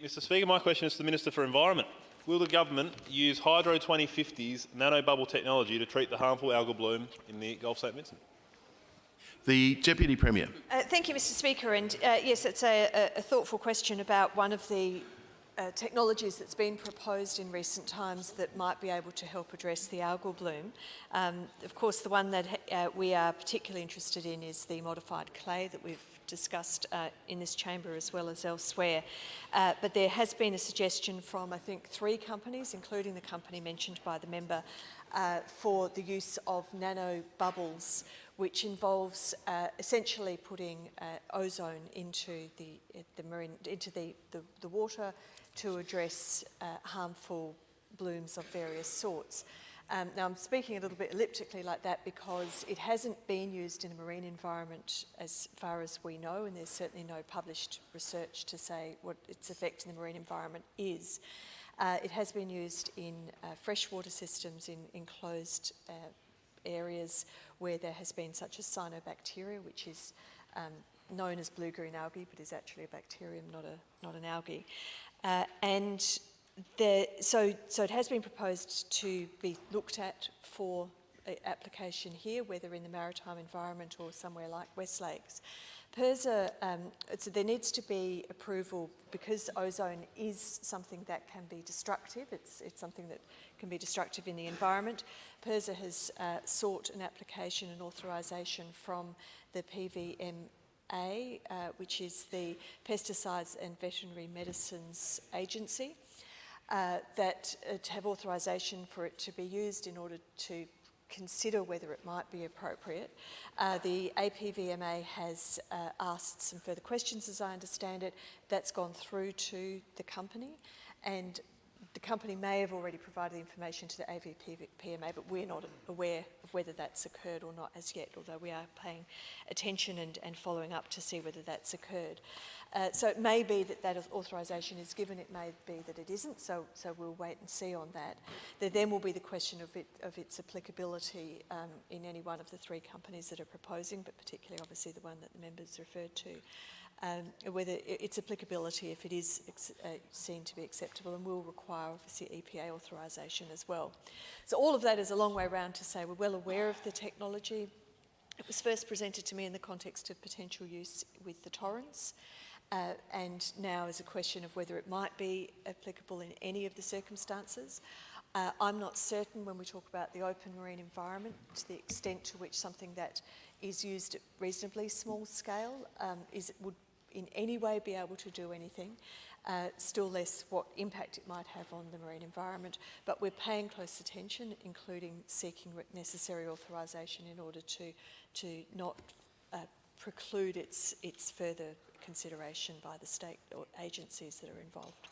Mr Speaker, my question is to the Minister for Environment. Will the government use Hydro 2050's nanobubble technology to treat the harmful algal bloom in the Gulf St Vincent? The Deputy Premier. Thank you, Mr Speaker. And yes, it's a thoughtful question about one of the technologies that's been proposed in recent times that might be able to help address the algal bloom. Of course, the one that we are particularly interested in is the modified clay that we've discussed in this chamber as well as elsewhere. But there has been a suggestion from, I think, 3 companies, including the company mentioned by the member, for the use of nanobubbles, which involves essentially putting ozone into the water to address harmful blooms of various sorts. Now, I'm speaking a little bit elliptically like that because it hasn't been used in a marine environment as far as we know, and there's certainly no published research to say what its effect in the marine environment is. It has been used in freshwater systems in enclosed areas where there has been such a cyanobacteria, which is known as blue-green algae, but is actually a bacterium, not an algae. So it has been proposed to be looked at for application here, whether in the maritime environment or somewhere like West Lakes. PIRSA, so there needs to be approval because ozone is something that can be destructive. It's something that can be destructive in the environment. PIRSA has sought an application and authorisation from the PVMA, which is the Pesticides and Veterinary Medicines Agency, that to have authorisation for it to be used in order to consider whether it might be appropriate. The APVMA has asked some further questions, as I understand it. That's gone through to the company, and the company may have already provided information to the AVPMA, but we're not aware of whether that's occurred or not as yet, although we are paying attention and following up to see whether that's occurred. So it may be that that authorisation is given, it may be that it isn't, so we'll wait and see on that. There then will be the question of its applicability in any one of the 3 companies that are proposing, but particularly obviously the one that the members referred to. Whether its applicability, if it is seen to be acceptable, and will require obviously EPA authorisation as well. So all of that is a long way round to say we're well aware of the technology. It was first presented to me in the context of potential use with the torrens, and now is a question of whether it might be applicable in any of the circumstances. I'm not certain when we talk about the open marine environment to the extent to which something that is used at reasonably small scale would in any way be able to do anything, still less what impact it might have on the marine environment. But we're paying close attention, including seeking necessary authorisation in order to not preclude its further consideration by the state or agencies that are involved.